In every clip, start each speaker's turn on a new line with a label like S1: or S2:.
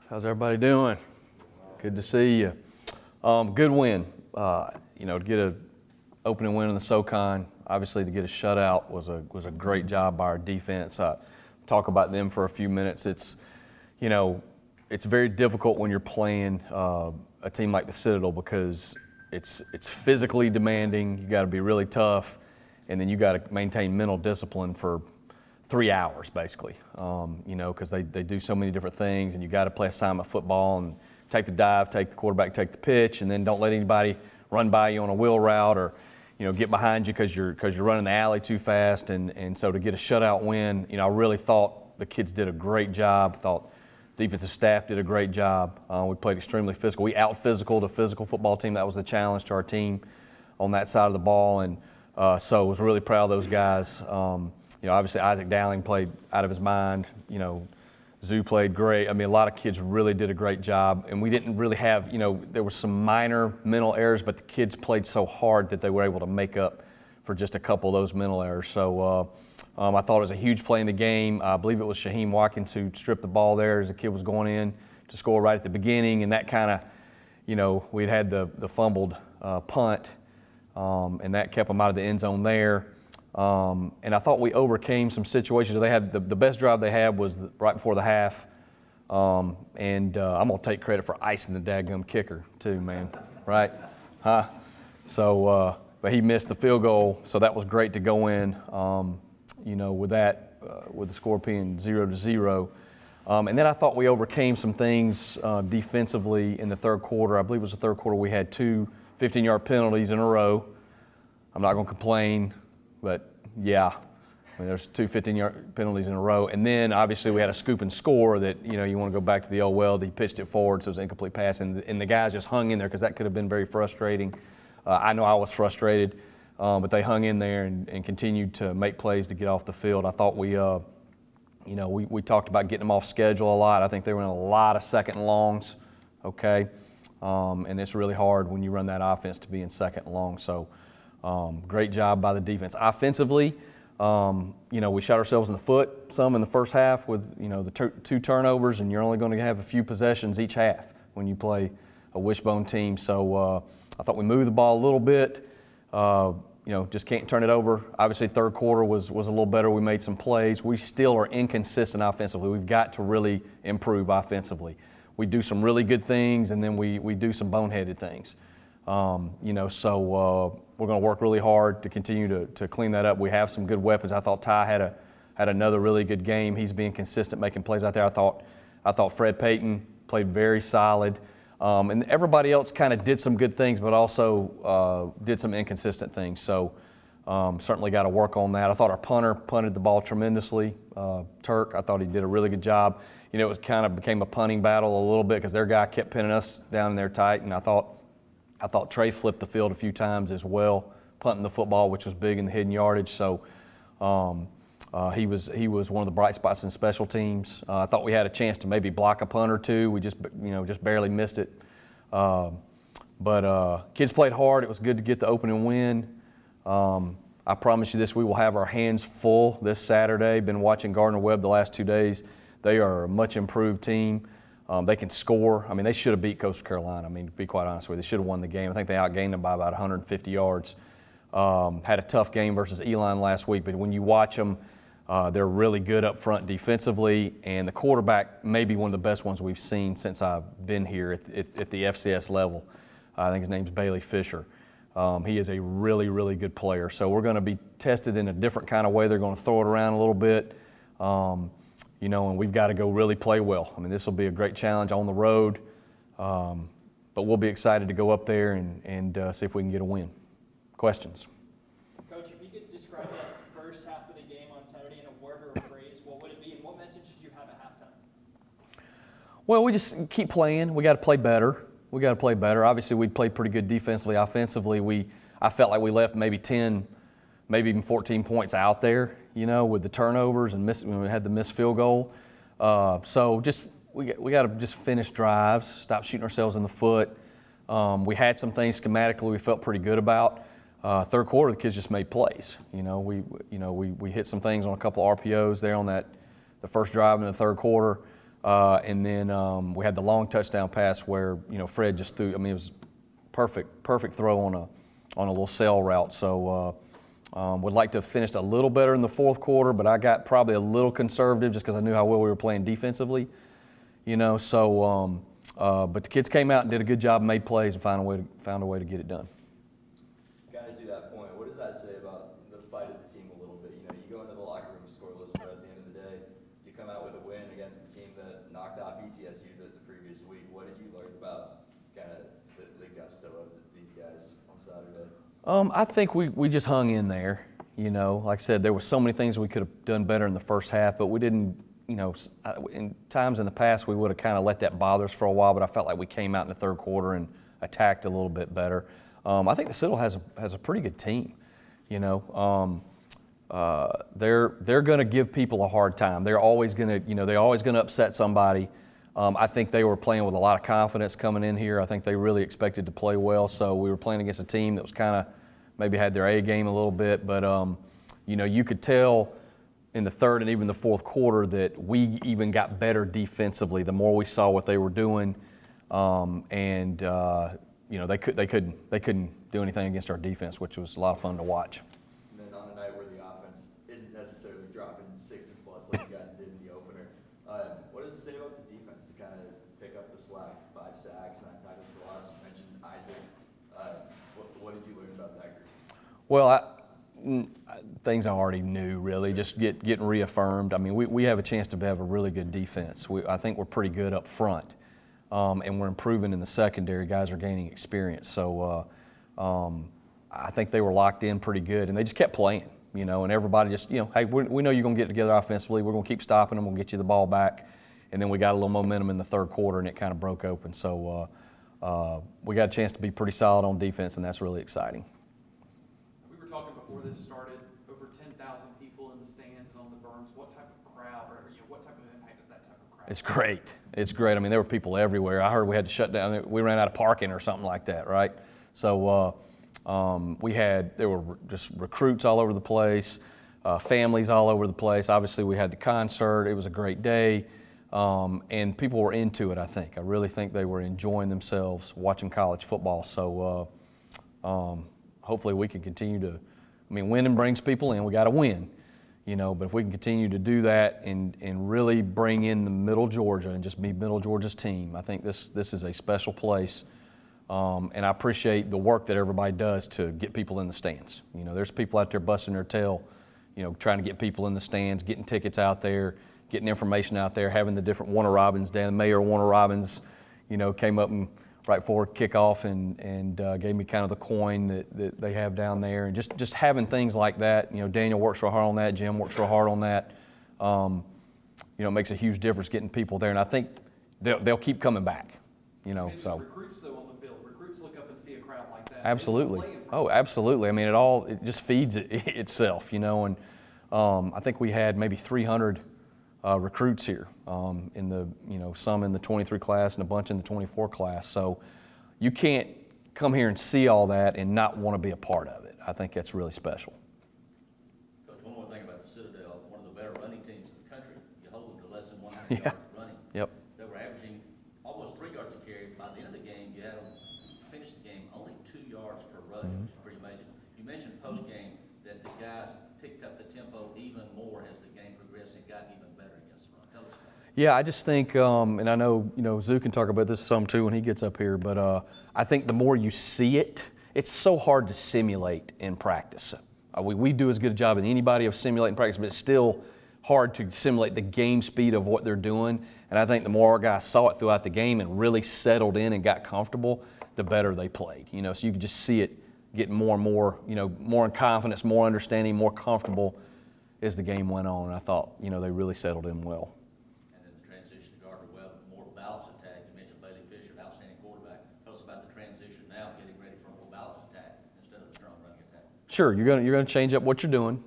S1: How's everybody doing? Good to see you. Good win. To get an opening win in the SoCon, obviously to get a shutout was a great job by our defense. Talk about them for a few minutes. It's very difficult when you're playing a team like the Citadel because it's physically demanding. You got to be really tough, and then you got to maintain mental discipline for 3 hours basically, because they do so many different things, and you got to play assignment football and take the dive, take the quarterback, take the pitch, and then don't let anybody run by you on a wheel route or get behind you because you're running the alley too fast. And so to get a shutout win, I really thought the kids did a great job. Thought defensive staff did a great job. We played extremely physical. We out-physicaled a physical football team. That was the challenge to our team on that side of the ball, and so I was really proud of those guys. Obviously Isaac Dowling played out of his mind. Zoo played great. I mean, a lot of kids really did a great job, and we didn't really have, there were some minor mental errors, but the kids played so hard that they were able to make up for just a couple of those mental errors. So I thought it was a huge play in the game. I believe it was Shaheem Watkins who stripped the ball there as the kid was going in to score right at the beginning, and that kind of, we'd had the fumbled punt, and that kept them out of the end zone there. And I thought we overcame some situations. They had the best drive they had was right before the half, and I'm gonna take credit for icing the dadgum kicker too, man. Right? Huh? So, but he missed the field goal, so that was great to go in. With that, with the score being 0-0. And then I thought we overcame some things defensively in the third quarter. I believe it was the third quarter. We had 2 15-yard penalties in a row. I'm not gonna complain. But yeah, there's 2 15-yard penalties in a row. And then obviously we had a scoop and score that, you want to go back to the old well. He pitched it forward, so it was an incomplete pass. And the guys just hung in there because that could have been very frustrating. I know I was frustrated, but they hung in there and continued to make plays to get off the field. I thought we talked about getting them off schedule a lot. I think they were in a lot of second and longs, okay? And it's really hard when you run that offense to be in second and long. So. Great job by the defense. Offensively, we shot ourselves in the foot some in the first half with, the 2 turnovers, and you're only going to have a few possessions each half when you play a wishbone team. So I thought we moved the ball a little bit, just can't turn it over. Obviously, third quarter was a little better. We made some plays. We still are inconsistent offensively. We've got to really improve offensively. We do some really good things, and then we do some boneheaded things. So we're going to work really hard to continue to clean that up. We have some good weapons. I thought Ty had another really good game. He's being consistent, making plays out there. I thought Fred Payton played very solid, and everybody else kind of did some good things, but also did some inconsistent things. So certainly got to work on that. I thought our punter punted the ball tremendously. Turk, I thought he did a really good job. It kind of became a punting battle a little bit because their guy kept pinning us down there tight, and I thought Trey flipped the field a few times as well, punting the football, which was big in the hidden yardage. So he was one of the bright spots in special teams. I thought we had a chance to maybe block a punt or two. We just barely missed it. But kids played hard. It was good to get the opening win. I promise you this, we will have our hands full this Saturday. Been watching Gardner-Webb the last 2 days. They are a much improved team. They can score. I mean, they should have beat Coastal Carolina. I mean, to be quite honest with you, they should have won the game. I think they outgained them by about 150 yards. Had a tough game versus Elon last week, but when you watch them, they're really good up front defensively, and the quarterback may be one of the best ones we've seen since I've been here at the FCS level. I think his name's Bailey Fisher. He is a really, really good player. So we're going to be tested in a different kind of way. They're going to throw it around a little bit. And we've got to go really play well. I mean, this will be a great challenge on the road, but we'll be excited to go up there and see if we can get a win. Questions?
S2: Coach, if you could describe that first half of the game on Saturday in a word or a phrase, what would it be, and what message did you have at halftime?
S1: Well, we just keep playing. We got to play better. Obviously, we played pretty good defensively. Offensively, I felt like we left maybe 10, maybe even 14 points out there, with the turnovers and we had the missed field goal. So we got to just finish drives, stop shooting ourselves in the foot. We had some things schematically we felt pretty good about. Third quarter, the kids just made plays. We hit some things on a couple of RPOs there on the first drive in the third quarter. And then we had the long touchdown pass where, Fred just threw, it was perfect throw on a little sail route. So would like to have finished a little better in the fourth quarter, but I got probably a little conservative just because I knew how well we were playing defensively, So, but the kids came out and did a good job, made plays, and found a way to get it done.
S3: Kind of to that point, what does that say about the fight of the team a little bit? You go into the locker room scoreless, but at the end of the day, you come out with a win against a team that knocked out ETSU the previous week. What did you learn about kind of the gusto of these guys on Saturday?
S1: I think we just hung in there. Like I said, there were so many things we could have done better in the first half, but we didn't. In times in the past, we would have kind of let that bother us for a while, but I felt like we came out in the third quarter and attacked a little bit better. I think the Citadel has a pretty good team. They're going to give people a hard time. They're always going to upset somebody. I think they were playing with a lot of confidence coming in here. I think they really expected to play well. So we were playing against a team that was kind of maybe had their A game a little bit, but you could tell in the third and even the fourth quarter that we even got better defensively the more we saw what they were doing, and they couldn't do anything against our defense, which was a lot of fun to watch.
S3: And then on a night where the offense isn't necessarily dropping 60 plus like you guys did in the opener, what does it say about the defense to kind of pick up the slack? 5 sacks, 9 tackles for loss. You mentioned Isaac. What did you learn about that group?
S1: Well, things I already knew, really, just getting reaffirmed. We have a chance to have a really good defense. I think we're pretty good up front, and we're improving in the secondary. Guys are gaining experience. So I think they were locked in pretty good, and they just kept playing, and everybody just, hey, we know you're going to get together offensively. We're going to keep stopping them. We'll get you the ball back. And then we got a little momentum in the third quarter, and it kind of broke open. So we got a chance to be pretty solid on defense, and that's really exciting.
S4: Talking before this started, over 10,000 people in the stands and on the berms. What type of crowd, or what type of impact is that type of crowd?
S1: It's great. It's great. There were people everywhere. I heard we had to shut down. We ran out of parking or something like that, right? So there were just recruits all over the place, families all over the place. Obviously, we had the concert. It was a great day, and people were into it. I really think they were enjoying themselves watching college football. So. Hopefully we can continue to, winning brings people in. We got to win, but if we can continue to do that and really bring in the Middle Georgia and just be Middle Georgia's team, I think this is a special place. And I appreciate the work that everybody does to get people in the stands. There's people out there busting their tail, trying to get people in the stands, getting tickets out there, getting information out there, having the different Warner Robins. The mayor of Warner Robins, came up and right before kickoff and gave me kind of the coin that they have down there, and just having things like that. Daniel works real hard on that. Jim works real hard on that. It makes a huge difference getting people there, and I think they'll keep coming back. So
S4: recruits though on the field, recruits look up and see a crowd like that.
S1: Absolutely. Oh, absolutely. It just feeds itself. And I think we had maybe 300 recruits here, in the some in the 23 class and a bunch in the 24 class. So you can't come here and see all that and not want to be a part of it. I think that's really special.
S5: Coach, one more thing about the Citadel, one of the better running teams in the country. You hold them to less than 100
S1: Yeah.
S5: yards running.
S1: Yep.
S5: They were averaging almost 3 yards a carry. By the end of the game, you had them finish the game only 2 yards per rush, which is pretty amazing. You mentioned post-game that the guys picked up the tempo even more as the game progressed and got even better against the run. Tell us about it.
S1: Yeah, I just think, and I know Zoo can talk about this some too when he gets up here, but I think the more you see it, it's so hard to simulate in practice. We do as good a job as anybody of simulating practice, but it's still hard to simulate the game speed of what they're doing. And I think the more our guys saw it throughout the game and really settled in and got comfortable, the better they played. So you could just see it get more and more, more in confidence, more understanding, more comfortable as the game went on. And I thought, they really settled in well.
S5: And then the transition to Gardner-Webb, more balanced attack. You mentioned Bailey Fisher, outstanding quarterback. Tell us about the transition now, getting ready for a more balanced attack instead of a strong running attack.
S1: Sure, you're gonna change up what you're doing,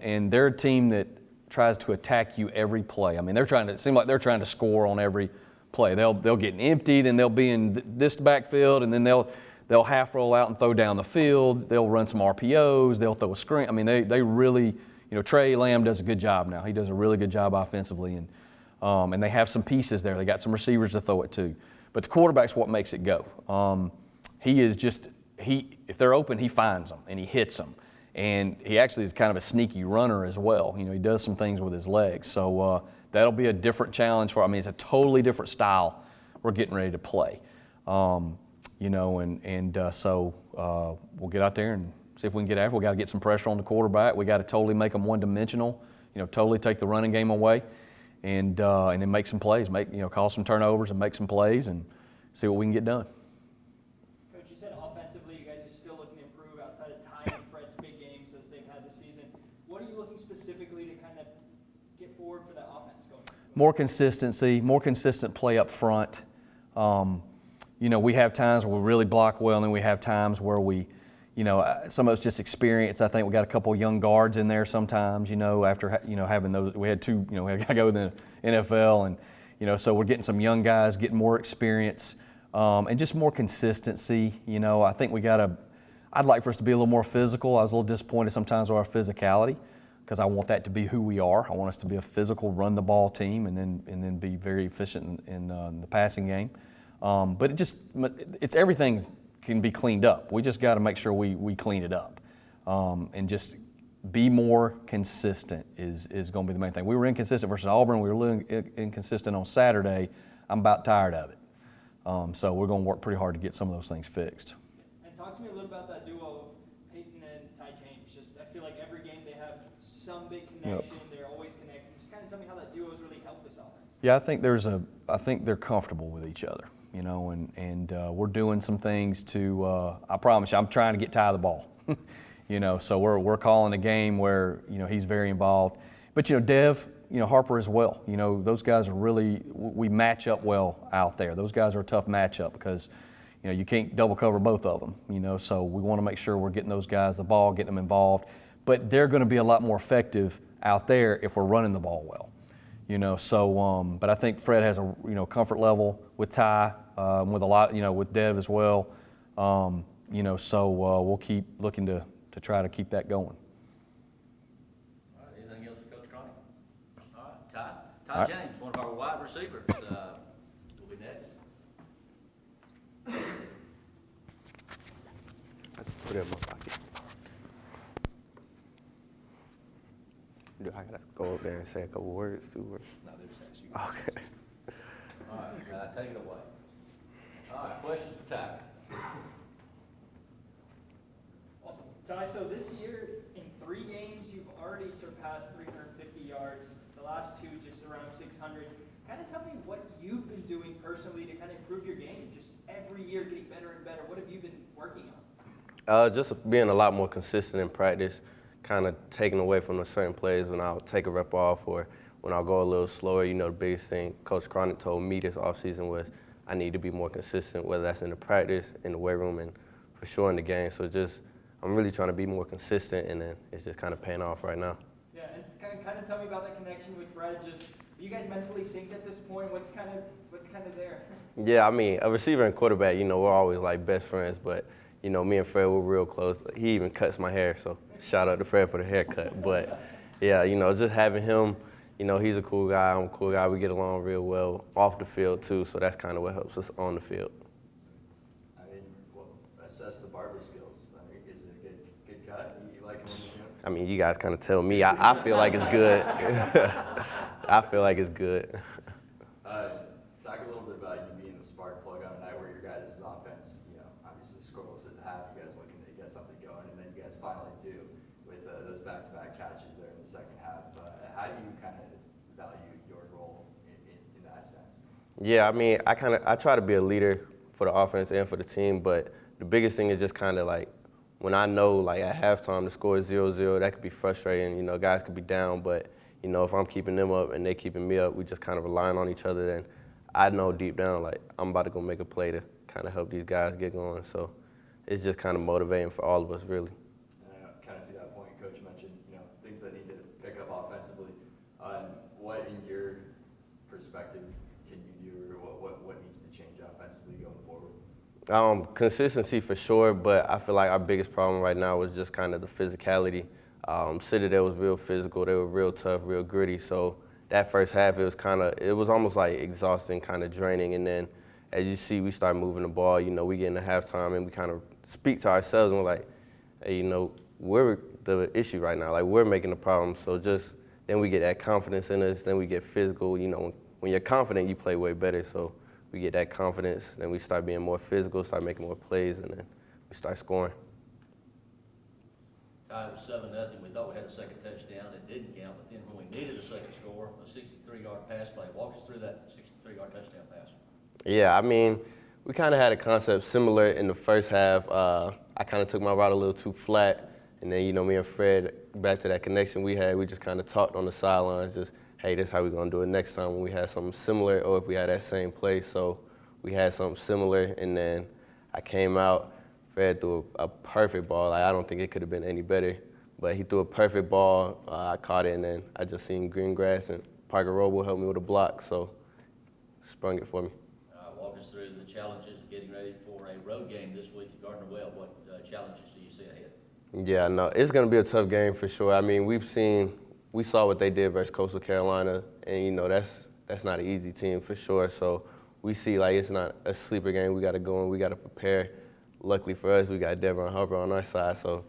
S1: and they're a team that tries to attack you every play. It seems like they're trying to score on every play. They'll get empty, then they'll be in this backfield, and then they'll half roll out and throw down the field. They'll run some RPOs. They'll throw a screen. They really, Trey Lamb does a good job now. He does a really good job offensively, and And they have some pieces there. They got some receivers to throw it to. But the quarterback's what makes it go. If they're open, he finds them and he hits them. And he actually is kind of a sneaky runner as well. You know, he does some things with his legs. So that'll be a different challenge for, I mean, it's a totally different style we're getting ready to play. You know, so we'll get out there and see if we can get after. We got to get some pressure on the quarterback. We got to totally make them one-dimensional. You know, totally take the running game away, and then make some plays. Cause some turnovers and make some plays and see what we can get done.
S2: Coach, you said offensively, you guys are still looking to improve outside of Ty and Fred's big games as they've had this season. What are you looking specifically to kind of get forward for that offense going?
S1: More consistency, more consistent play up front. You know, we have times where we really block well, and then we have times where we, you know, some of it's just experience. I think we got a couple of young guards in there sometimes, you know, after, you know, having those, we had two, you know, we got to go in the NFL, and, you know, so we're getting some young guys, getting more experience, and just more consistency. You know, I think I'd like for us to be a little more physical. I was a little disappointed sometimes with our physicality, because I want that to be who we are. I want us to be a physical, run the ball team, and then be very efficient in the passing game. But it's everything can be cleaned up. We just got to make sure we clean it up, and just be more consistent is going to be the main thing. We were inconsistent versus Auburn. We were a little inconsistent on Saturday. I'm about tired of it. So we're going to work pretty hard to get some of those things fixed.
S2: And talk to me a little about that duo of Peyton and Ty James. Just, I feel like every game they have some big connection.
S1: Yep.
S2: They're always connected. Just kind of tell me how that duo has really helped this offense.
S1: Yeah, I think they're comfortable with each other, you know, and we're doing some things to. I promise you, I'm trying to get Ty the ball, you know. So we're calling a game where, you know, he's very involved, but, you know, Dev, you know, Harper as well. You know, those guys are really, we match up well out there. Those guys are a tough matchup because, you know, you can't double cover both of them, you know. So we want to make sure we're getting those guys the ball, getting them involved, but they're going to be a lot more effective out there if we're running the ball well. You know, so, but I think Fred has a, you know, comfort level with Ty, with a lot, you know, with Dev as well. You know, so we'll keep looking to try to keep that going.
S5: All right, anything else for Coach Cronic? All right, Ty
S1: All right.
S5: James, one of our wide receivers, will be next.
S6: I just put it in my pocket. Do I gotta go up there and say a couple words too? Or?
S5: No, they just asked you.
S6: Okay.
S5: All right, take it away. All right, questions for Ty?
S2: Awesome. Ty, so this year, in 3 games, you've already surpassed 350 yards. The last 2 just around 600. Kind of tell me what you've been doing personally to kind of improve your game, just every year getting better and better. What have you been working on?
S6: Just being a lot more consistent in practice, kind of taking away from the certain plays when I'll take a rep off or when I'll go a little slower. You know, the biggest thing Coach Cronic told me this offseason was I need to be more consistent, whether that's in the practice, in the weight room, and for sure in the game. So I'm really trying to be more consistent, and then it's just kind of paying off right now.
S2: Yeah, and kind of tell me about that connection with Brad. Just, are you guys mentally synced at this point? What's kind of there?
S6: Yeah, I mean, a receiver and quarterback, you know, we're always like best friends, but, you know, me and Fred were real close. He even cuts my hair, so shout out to Fred for the haircut. But, yeah, you know, just having him, you know, he's a cool guy, I'm a cool guy. We get along real well off the field, too, so that's kind of what helps us on the field.
S3: I mean, well, assess the barber skills. I mean, is it a good cut? You like him in the gym?
S6: I mean, you guys kind of tell me. I feel like it's good. I feel like it's good.
S3: Talk a little bit about you being the spark plug on a night where your guys' offense, you know, obviously scoreless at the half. You guys looking to get something going, and then you guys finally do with those back-to-back catches there in the second half. How do you kind of value your role in that sense?
S6: Yeah, I mean, I try to be a leader for the offense and for the team, but the biggest thing is just kind of like when I know like at halftime the score is 0-0, that could be frustrating. You know, guys could be down, but you know, if I'm keeping them up and they keeping me up, we just kind of relying on each other. Then I know deep down like I'm about to go make a play to kind of help these guys get going. So it's just kind of motivating for all of us, really.
S3: Kind of to that point, Coach mentioned, you know, things that need to pick up offensively. What, in your perspective, can you do, or what needs to change offensively going forward?
S6: Consistency for sure, but I feel like our biggest problem right now was just kind of the physicality. Citadel was real physical. They were real tough, real gritty. So, that first half, it was almost like exhausting, kind of draining. And then as you see, we start moving the ball, we get into halftime and we kind of speak to ourselves and we're like, hey, we're the issue right now. Like, we're making the problem. So then we get that confidence in us, then we get physical. When you're confident, you play way better. So we get that confidence, then we start being more physical, start making more plays, and then we start scoring.
S5: Tied was 7-0. We thought we had a second touchdown. It didn't count, but then when we needed a second score, a 63-yard pass play. Walk us through that 63-yard touchdown pass.
S6: Yeah, I mean, we kind of had a concept similar in the first half. I kind of took my route a little too flat, and then, me and Fred, back to that connection we had, we just kind of talked on the sidelines, just, hey, this is how we're going to do it next time when we had something similar, or if we had that same play. So we had something similar, and then I came out. Fred threw a perfect ball. Like, I don't think it could have been any better. But he threw a perfect ball. I caught it, and then I just seen green grass, and Parker Roble helped me with a block, so sprung it for me.
S5: Walk us through the challenges of getting ready for a road game this week at Gardner-Webb. What challenges do you see ahead?
S6: Yeah, no, it's going to be a tough game for sure. I mean, we saw what they did versus Coastal Carolina, and, that's not an easy team for sure. So we see, like, it's not a sleeper game. We got to go and we got to prepare. Luckily for us, we got Devon Harper on our side, so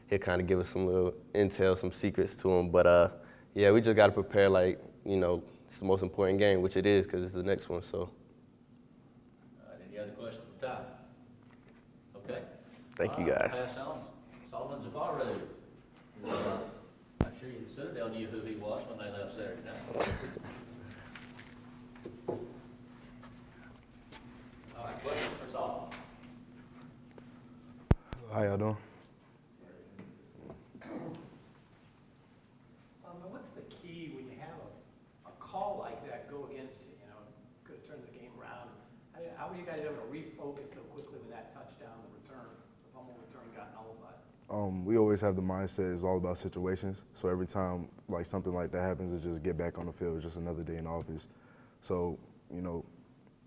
S6: he'll kind of give us some little intel, some secrets to him. But, yeah, we just got to prepare like, it's the most important game, which it is because it's the next one. So.
S5: Any other questions for Ty? Okay.
S6: Thank you, guys.
S5: Pass on. Soloman Zubairu. I'm sure the Citadel knew who he was when they left Saturday night. All right, questions for Solomon?
S7: How y'all doing?
S8: Solomon, what's the key when you have a call like that go against you? Could have turned the game around. How were you guys able to refocus so quickly when that touchdown, the return, the fumble return got nullified?
S7: We always have the mindset it's all about situations. So every time like something like that happens, it's just get back on the field. It's just another day in the office. So,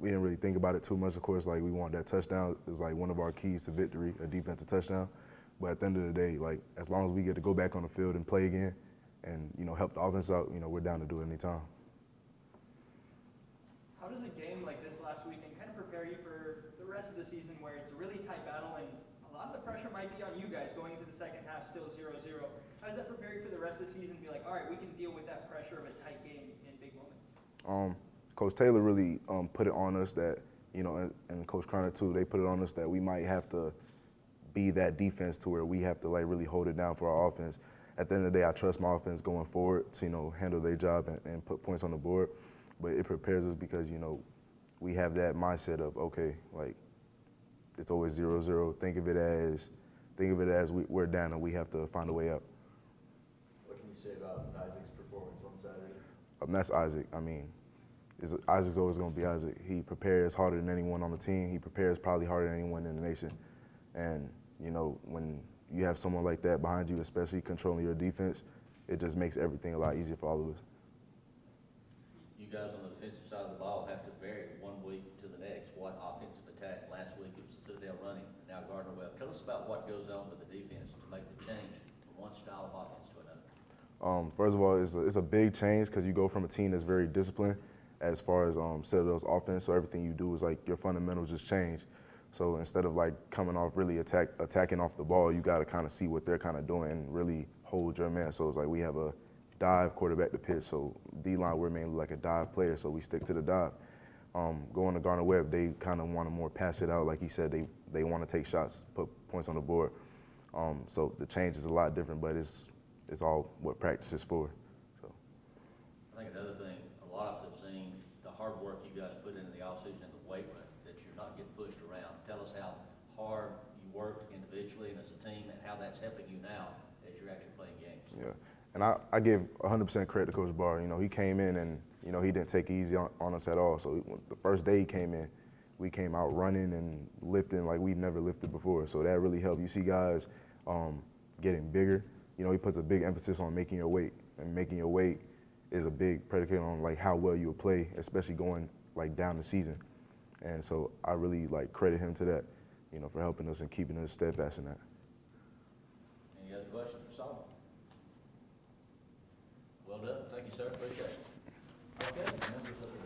S7: we didn't really think about it too much. Of course, like, we want that touchdown. It's like one of our keys to victory, a defensive touchdown. But at the end of the day, like, as long as we get to go back on the field and play again and, help the offense out, we're down to do it anytime.
S2: How does a game like this last weekend kind of prepare you for the rest of the season where it's a really tight battle and a lot of the pressure might be on you guys going into the second half still 0-0? How does that prepare you for the rest of the season? Be like, all right, we can deal with that pressure of a tight game in big moments.
S7: Coach Taylor really put it on us that, and Coach Cronic too, they put it on us that we might have to be that defense to where we have to, like, really hold it down for our offense. At the end of the day, I trust my offense going forward to, handle their job and put points on the board. But it prepares us because, we have that mindset of, okay, like, it's always 0-0. Think of it as we're down and we have to find a way up.
S3: What can you say about Isaac's performance on Saturday?
S7: That's Isaac. I mean, Isaac's always going to be Isaac. He prepares harder than anyone on the team. He prepares probably harder than anyone in the nation. And, when you have someone like that behind you, especially controlling your defense, it just makes everything a lot easier for all of us.
S5: You guys on the defensive side of the ball have to vary one week to the next. What offensive attack? Last week it was Citadel running, now Gardner-Webb. Tell us about what goes on with the defense to make the change from one style of offense to another.
S7: First of all, it's a big change because you go from a team that's very disciplined as far as Citadel's offense. So everything you do is like your fundamentals just change. So instead of like coming off really attacking off the ball, you got to kind of see what they're kind of doing and really hold your man. So it's like we have a dive quarterback to pitch. So D-line, we're mainly like a dive player, so we stick to the dive. Going to Gardner-Webb, they kind of want to more pass it out. Like he said, they want to take shots, put points on the board. So the change is a lot different, but it's all what practice is for. So
S5: I think another thing, a lot of us have seen the hard work you guys put into the offseason in the weight room, that you're not getting pushed around. Tell us how hard you worked individually and as a team and how that's helping you now as you're actually playing games.
S7: yeah, and I give 100% credit to Coach Barr. He came in and he didn't take it easy on us at all. So the first day he came in, we came out running and lifting like we've never lifted before. So that really helped. You see guys getting bigger. He puts a big emphasis on making your weight, and making your weight is a big predicate on like how well you will play, especially going like down the season. And so I really like credit him to that, for helping us and keeping us steadfast in that.
S5: Any other questions for Solomon? Well done. Thank you, sir. Appreciate it. I guess members of the